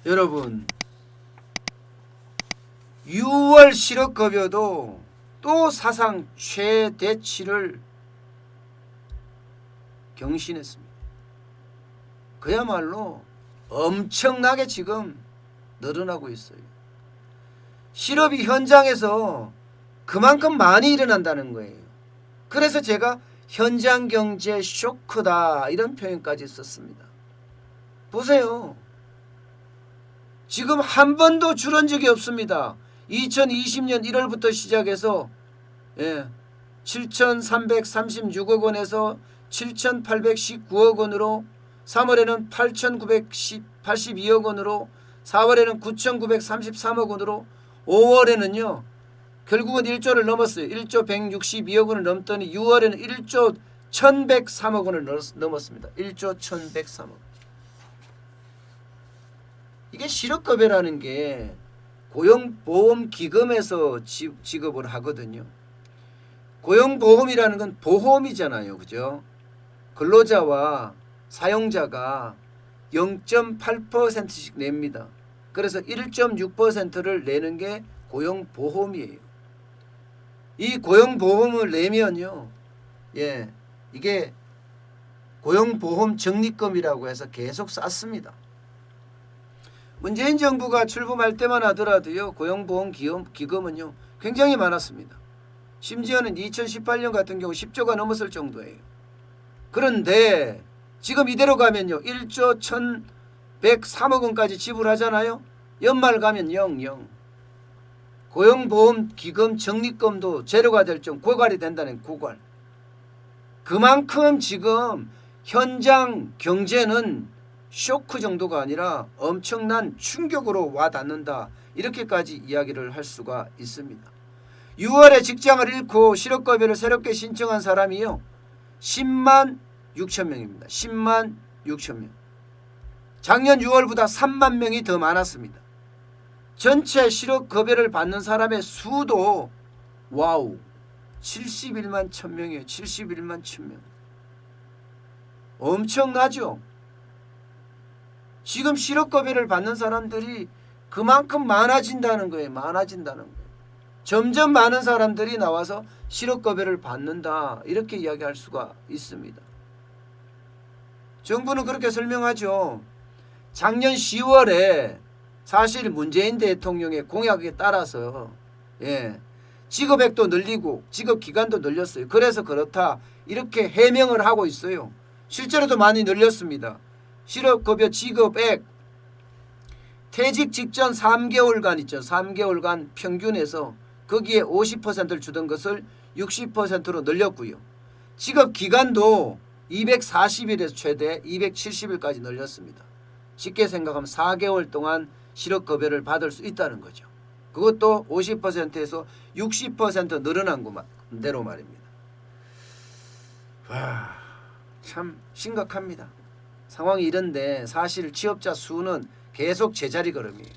여러분 6월 실업급여도 또 사상 최대치를 경신했습니다. 그야말로 엄청나게 지금 늘어나고 있어요. 실업이 현장에서 그만큼 많이 일어난다는 거예요. 그래서 제가 현장 경제 쇼크다 이런 표현까지 썼습니다. 보세요. 지금 한 번도 줄은 적이 없습니다. 2020년 1월부터 시작해서 7,336억 원에서 7,819억 원으로 3월에는 8,982억 원으로 4월에는 9,933억 원으로 5월에는요. 결국은 1조를 넘었어요. 1조 162억 원을 넘더니 6월에는 1조 1,103억 원을 넘었습니다. 1조 1,103억. 이게 실업급여라는 게 고용보험기금에서 지급을 하거든요. 고용보험이라는 건 보험이잖아요. 그죠? 근로자와 사용자가 0.8%씩 냅니다. 그래서 1.6%를 내는 게 고용보험이에요. 이 고용보험을 내면요. 이게 고용보험 적립금이라고 해서 계속 쌓습니다. 문재인 정부가 출범할 때만 하더라도요. 고용보험 기금은요. 굉장히 많았습니다. 심지어는 2018년 같은 경우 10조가 넘었을 정도예요. 그런데 지금 이대로 가면요. 1조 1,103억 원까지 지불하잖아요. 연말 가면 0. 고용보험 기금 적립금도 제로가 될 정도 고갈이 된다는 고갈. 그만큼 지금 현장 경제는 쇼크 정도가 아니라 엄청난 충격으로 와닿는다. 이렇게까지 이야기를 할 수가 있습니다. 6월에 직장을 잃고 실업급여를 새롭게 신청한 사람이요. 10만 6천 명입니다. 10만 6천 명. 작년 6월보다 3만 명이 더 많았습니다. 전체 실업급여를 받는 사람의 수도 와우 71만 1,000명이에요. 71만 1,000명. 엄청나죠. 지금 실업급여를 받는 사람들이 그만큼 많아진다는 거예요. 많아진다는 거예요. 점점 많은 사람들이 나와서 실업급여를 받는다. 이렇게 이야기할 수가 있습니다. 정부는 그렇게 설명하죠. 작년 10월에 사실 문재인 대통령의 공약에 따라서 지급액도 늘리고 지급기간도 늘렸어요. 그래서 그렇다. 이렇게 해명을 하고 있어요. 실제로도 많이 늘렸습니다. 실업급여 지급액 퇴직 직전 3개월간 있죠. 3개월간 평균에서 거기에 50%를 주던 것을 60%로 늘렸고요. 지급기간도 240일에서 최대 270일까지 늘렸습니다. 쉽게 생각하면 4개월 동안 실업급여를 받을 수 있다는 거죠. 그것도 50%에서 60% 늘어난 대로 말입니다. 와, 참 심각합니다. 상황이 이런데 사실 취업자 수는 계속 제자리 걸음이에요.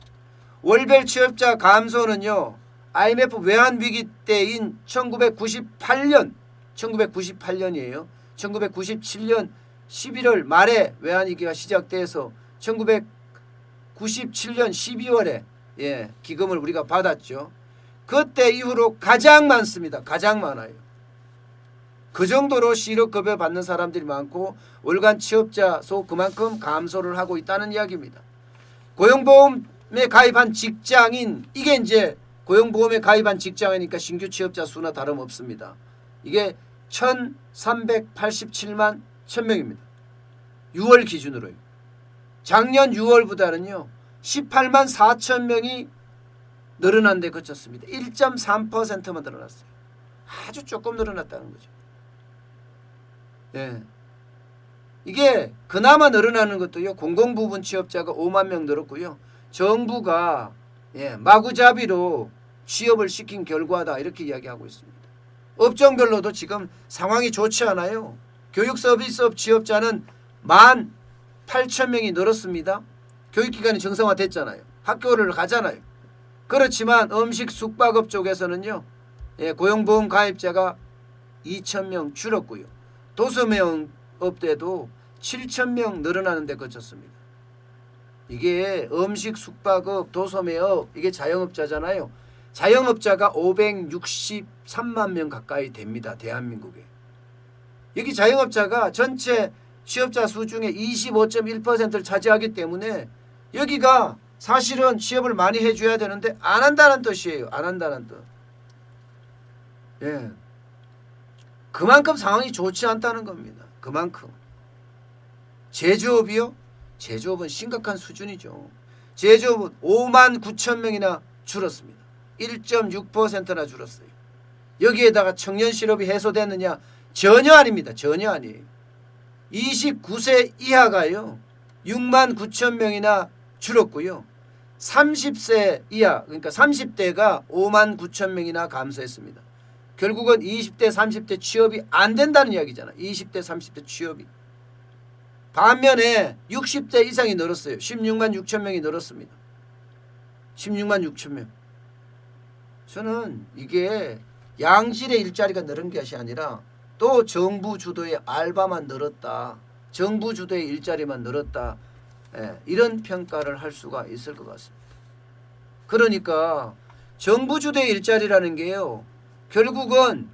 월별 취업자 감소는요. IMF 외환위기 때인 1998년이에요. 1997년 11월 말에 외환위기가 시작돼서 1997년 12월에 기금을 우리가 받았죠. 그때 이후로 가장 많습니다. 가장 많아요. 그 정도로 실업급여 받는 사람들이 많고 월간 취업자 수 그만큼 감소를 하고 있다는 이야기입니다. 고용보험에 가입한 직장인 이게 이제 고용보험에 가입한 직장이니까 신규 취업자 수나 다름없습니다. 이게 1,387만 1,000명입니다. 6월 기준으로요. 작년 6월보다는요. 18만 4천 명이 늘어난 데 그쳤습니다. 1.3%만 늘어났어요. 아주 조금 늘어났다는 거죠. 이게 그나마 늘어나는 것도요. 공공부문 취업자가 5만 명 늘었고요. 정부가 마구잡이로 취업을 시킨 결과다 이렇게 이야기하고 있습니다. 업종별로도 지금 상황이 좋지 않아요. 교육서비스업 취업자는 18,000명이 늘었습니다. 교육기관이 정상화됐잖아요. 학교를 가잖아요. 그렇지만 음식 숙박업 쪽에서는요. 고용보험 가입자가 2,000명 줄었고요. 도소매업 때도 7,000명 늘어나는 데 그쳤습니다. 이게 음식, 숙박업, 도소매업 이게 자영업자잖아요. 자영업자가 563만 명 가까이 됩니다. 대한민국에. 여기 자영업자가 전체 취업자 수 중에 25.1%를 차지하기 때문에 여기가 사실은 취업을 많이 해줘야 되는데 안 한다는 뜻이에요. 안 한다는 뜻. 예. 그만큼 상황이 좋지 않다는 겁니다. 그만큼. 제조업이요? 제조업은 심각한 수준이죠. 제조업은 5만 9천 명이나 줄었습니다. 1.6%나 줄었어요. 여기에다가 청년 실업이 해소됐느냐? 전혀 아닙니다. 전혀 아니에요. 29세 이하가요. 6만 9천 명이나 줄었고요. 30세 이하 그러니까 30대가 5만 9천 명이나 감소했습니다. 결국은 20대 30대 취업이 안 된다는 이야기잖아. 20대 30대 취업이. 반면에 60대 이상이 늘었어요. 16만 6천 명이 늘었습니다. 16만 6천 명. 저는 이게 양질의 일자리가 늘은 것이 아니라 또 정부 주도의 알바만 늘었다. 정부 주도의 일자리만 늘었다. 예, 이런 평가를 할 수가 있을 것 같습니다. 그러니까 정부 주도의 일자리라는 게요. 결국은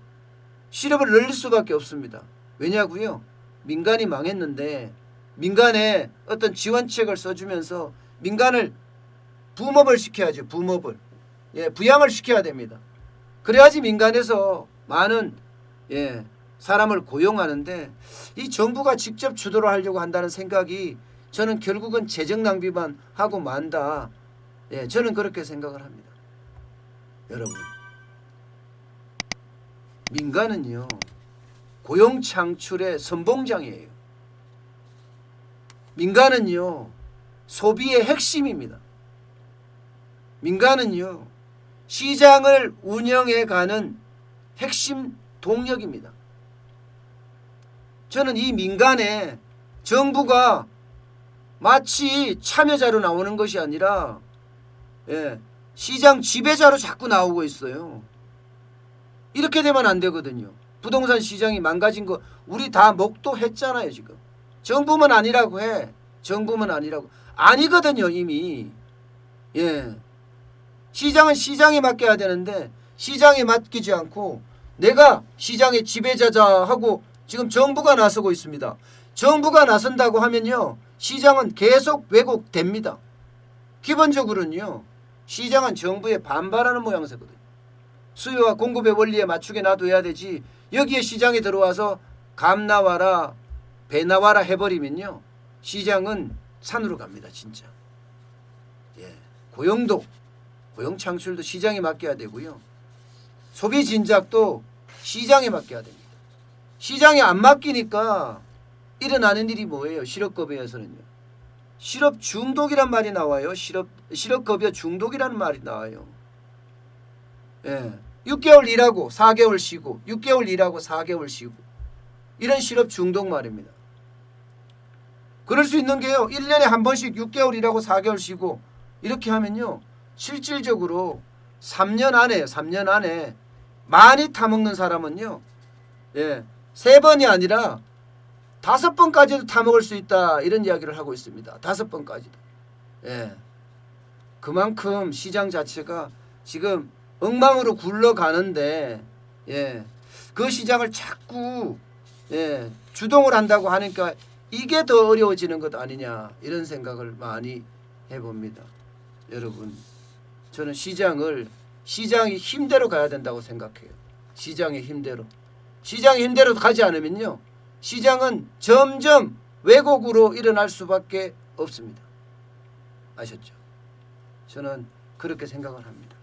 실업을 늘릴 수밖에 없습니다. 왜냐고요? 민간이 망했는데 민간에 어떤 지원책을 써주면서 민간을 붐업을 시켜야죠. 붐업을. 예, 부양을 시켜야 됩니다. 그래야지 민간에서 많은 사람을 고용하는데 이 정부가 직접 주도를 하려고 한다는 생각이 저는 결국은 재정 낭비만 하고 만다. 예, 저는 그렇게 생각을 합니다. 여러분. 민간은요. 고용 창출의 선봉장이에요. 민간은요. 소비의 핵심입니다. 민간은요. 시장을 운영해가는 핵심 동력입니다. 저는 이 민간에 정부가 마치 참여자로 나오는 것이 아니라 시장 지배자로 자꾸 나오고 있어요. 이렇게 되면 안 되거든요. 부동산 시장이 망가진 거 우리 다 목도했잖아요. 지금. 정부만 아니라고 해. 정부만 아니라고. 아니거든요. 이미. 예. 시장은 시장에 맡겨야 되는데 시장에 맡기지 않고 내가 시장의 지배자자 하고 지금 정부가 나서고 있습니다. 정부가 나선다고 하면요. 시장은 계속 왜곡됩니다. 기본적으로는요. 시장은 정부에 반발하는 모양새거든요. 수요와 공급의 원리에 맞추게 놔둬야 되지 여기에 시장에 들어와서 감 나와라 배 나와라 해버리면요. 시장은 산으로 갑니다. 진짜. 예. 고용도 고용 창출도 시장에 맡겨야 되고요. 소비 진작도 시장에 맡겨야 됩니다. 시장에 안 맡기니까 일어나는 일이 뭐예요? 실업급여에서는요. 실업 중독이란 말이 나와요. 실업급여 중독이라는 말이 나와요. 예. 6개월 일하고 4개월 쉬고 6개월 일하고 4개월 쉬고 이런 실업 중독 말입니다. 그럴 수 있는 게요. 1년에 한 번씩 6개월 일하고 4개월 쉬고 이렇게 하면요. 실질적으로 3년 안에 많이 타먹는 사람은요. 3번이 아니라 5번까지도 타먹을 수 있다. 이런 이야기를 하고 있습니다. 5번까지도. 그만큼 시장 자체가 지금 엉망으로 굴러가는데 그 시장을 자꾸 주동을 한다고 하니까 이게 더 어려워지는 것 아니냐 이런 생각을 많이 해봅니다. 여러분 저는 시장이 힘대로 가야 된다고 생각해요. 시장의 힘대로. 시장의 힘대로 가지 않으면요. 시장은 점점 왜곡으로 일어날 수밖에 없습니다. 아셨죠? 저는 그렇게 생각을 합니다.